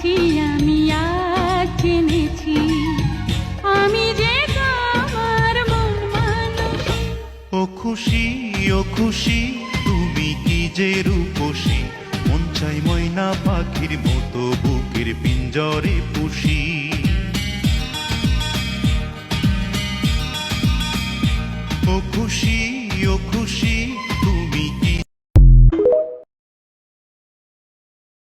পাচ্ছি আমি আজ জেনেছি আমি যে তোমার মন মানুষী। ও খুশি তুমি কি যে রূপসী, মন চাই ময়না পাখির মতো বুকের পিঞ্জরে পুষি। ও খুশি